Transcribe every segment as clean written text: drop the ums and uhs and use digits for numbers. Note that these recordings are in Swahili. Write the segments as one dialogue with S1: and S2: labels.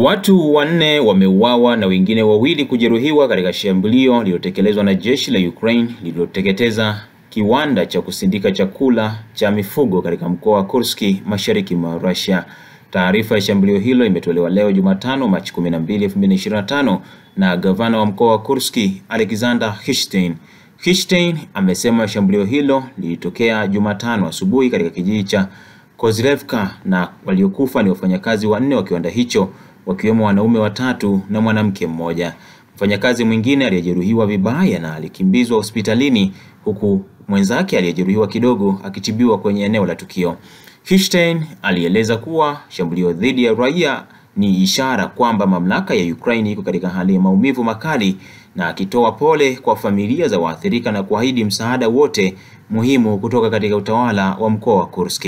S1: Watu 4 wameuawa na wengine wawili kujeruhiwa katika shambulio lililotekelezwa na jeshi la Ukraine lililoteketeza kiwanda cha kusindika chakula cha mifugo katika mkoa wa Kursk mashariki mwa Russia. Taarifa ya shambulio hilo imetolewa leo Jumatano Machi 12, 2025 na gavana wa mkoa wa Kursk Alexander Hishstein. Hishstein amesema shambulio hilo lilitokea Jumatano asubuhi katika kijiji cha Kozyrevka na waliokufa ni wafanyakazi 4 wa kiwanda hicho, wakiwemo wanaume 3 na mwanamke mmoja. Mfanyakazi mwingine aliyejeruhiwa vibaya na alikimbizwa hospitalini, huku mwenzake aliyejeruhiwa kidogo akitibiwa kwenye eneo la tukio. Hishstein alieleza kuwa shambulio dhidi ya raia ni ishara kwamba mamlaka ya Ukraine iko katika hali ya maumivu makali, na akitoa pole kwa familia za waathirika na kuahidi msaada wote muhimu kutoka katika utawala wa mkoa wa Kursk.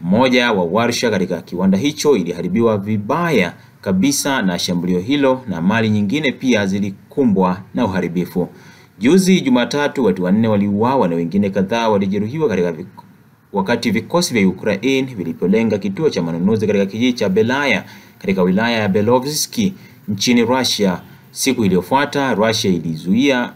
S1: Mmoja wa warsha katika kiwanda hicho iliharibiwa vibaya kabisa na shambulio hilo, na mali nyingine pia zilikumbwa na uharibifu. Juzi Jumatatu watu 4 waliuawa na wengine kadhaa walijeruhiwa wakati vikosi vya Ukraine vilipolenga kituo cha manunuzi katika kijiji cha Belaya katika wilaya ya Belovsk nchini Russia. Siku iliyofuata, Russia ilizuia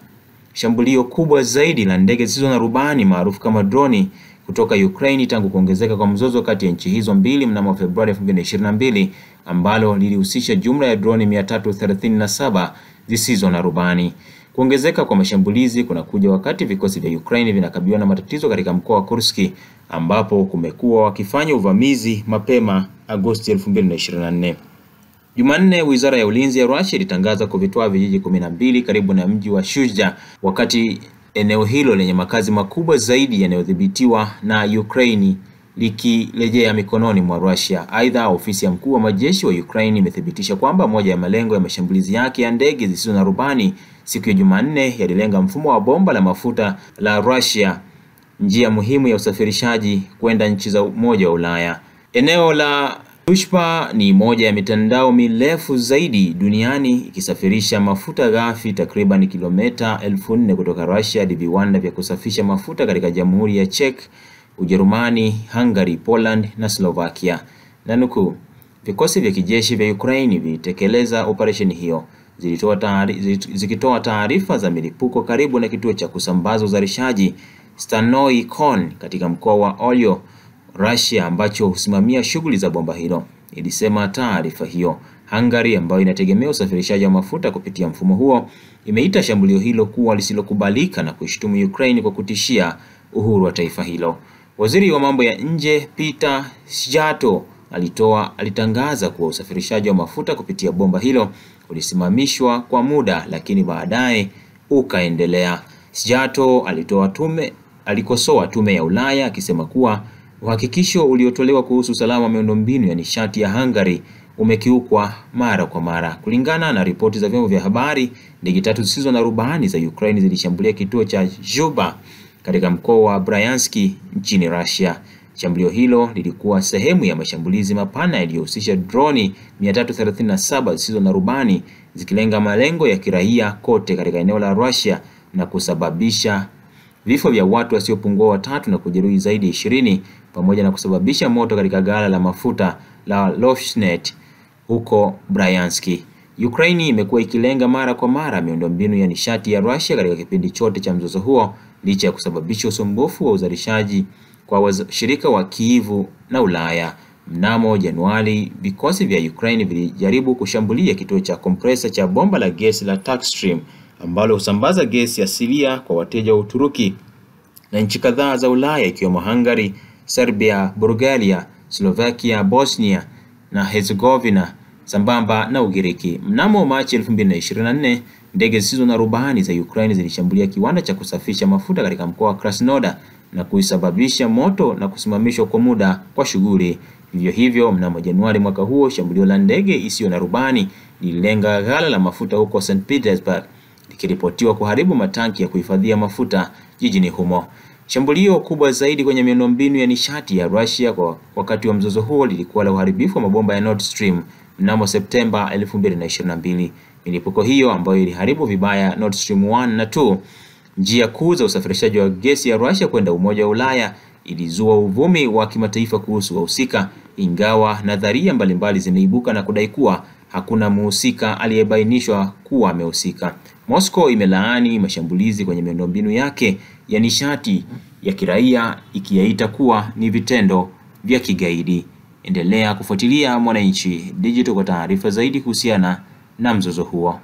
S1: shambulio kubwa zaidi la ndege zisizo na rubani maarufu kama droni kutoka Ukraine tangu kuongezeka kwa mzozo kati ya nchi hizo mbili mnamo Februari 2022, ambalo lilihusisha jumla ya droni 337 zisizo na rubani. Kuongezeka kwa mashambulizi kunakuja wakati vikosi vya Ukraine vinakabiliwa na matatizo katika mkoa wa Kursk, ambapo kumekuwa wakifanya uvamizi mapema Agosti 2024. Jumanne, Wizara ya Ulinzi ya Russia ilitangaza kuvitoa vijiji 12 karibu na mji wa Shuzha, wakati eneo hilo lenye makazi makubwa zaidi yanayodhibitiwa na Ukraine likirejea mikononi mwa Russia. Aidha, ofisi ya mkuu wa majeshi wa Ukraine imethibitisha kwamba moja ya malengo ya mashambulizi yake ya ndege zisizo na rubani siku ya Jumanne yalilenga mfumo wa bomba la mafuta la Russia, njia muhimu ya usafirishaji kwenda nchi za Umoja wa Ulaya. Eneo la Druzhba ni moja ya mitandao mirefu zaidi duniani, ikisafirisha mafuta ghafi takriban kilomita 4,000 kutoka Russia hadi viwanda vya kusafisha mafuta katika Jamhuri ya Czech, Ujerumani, Hungary, Poland na Slovakia. Nanuku, vikosi vya kijeshi vya Ukraine vilitekeleza operesheni hiyo, zikitoa taarifa za milipuko karibu na kituo cha kusambaza uzalishaji Stanoy Kon katika mkoa wa Olyo, Russia, ambacho husimamia shughuli za bomba hilo, ilisema taarifa hiyo. Hungary, ambayo inategemea usafirishaji wa mafuta kupitia mfumo huo, imeita shambulio hilo kuwa lisilokubalika na kuishtumu Ukraine kwa kutishia uhuru wa taifa hilo. Waziri wa mambo ya nje Peter Szijjarto alitangaza kuwa usafirishaji wa mafuta kupitia bomba hilo ulisimamishwa kwa muda, lakini baadaye ukaendelea. Szijjarto alikosoa tume ya Ulaya akisema kuwa uhakikisho uliotolewa kuhusu usalama wa miundombinu ya nishati ya Hungary umekiukwa mara kwa mara. Kulingana na ripoti za vyombo vya habari, ndege 3 zisizo na rubani za Ukraine zilishambulia kituo cha Zhuba katika mkoa wa Bryansk nchini Russia. Shambulio hilo lilikuwa sehemu ya mashambulizi mapana yaliyohusisha droni 337 zisizo na rubani zikilenga malengo ya kiraia kote katika eneo la Russia na kusababisha vifo vya watu wasiopungua 3 na kujeruhi zaidi ya 20, pamoja na kusababisha moto katika ghala la mafuta la Rosneft huko Bryansk. Ukraine imekuwa ikilenga mara kwa mara miundombinu ya nishati ya Russia katika kipindi chote cha mzozo huo, licha ya kusababisha usumbufu wa uzalishaji kwa washirika wa Kiev na Ulaya. Mnamo Januari, vikosi vya Ukraine vilijaribu kushambulia kituo cha kompresa cha bomba la gesi la Takstream, ambalo husambaza gesi asilia kwa wateja wa Uturuki na nchi kadhaa za Ulaya ikiwemo Hungary, Serbia, Bulgaria, Slovakia, Bosnia na Herzegovina sambamba na Ugiriki. Mnamo Machi 2024, ndege zisizo na rubani za Ukraine zilishambulia kiwanda cha kusafisha mafuta katika mkoa wa Krasnodar na kuisababisha moto na kusimamishwa kwa muda kwa shughuli. Vivyo hivyo, mnamo Januari mwaka huo, shambulio la ndege isiyo na rubani lililenga ghala la mafuta huko St. Petersburg, likiripotiwa kuharibu matanki ya kuhifadhia mafuta jijini humo. Shambulio kubwa zaidi kwenye miundombinu ya nishati ya Russia kwa wakati wa mzozo huo lilikuwa la uharibifu wa mabomba ya Nord Stream mnamo Septemba 2022. Milipuko hiyo, ambayo iliharibu vibaya Nord Stream 1 na 2, njia kuu za usafirishaji wa gesi ya Russia kwenda Umoja wa Ulaya, ilizua uvumi wa kimataifa kuhusu wahusika, ingawa nadharia mbalimbali zimeibuka na kudai kuwa hakuna mhusika aliyebainishwa kuwa amehusika. Moscow imelaani mashambulizi kwenye miundombinu yake ya nishati ya kiraia, ikiyaita kuwa ni vitendo vya kigaidi. Endelea kufuatilia Mwananchi Digital kwa taarifa zaidi kuhusiana na mzozo huo.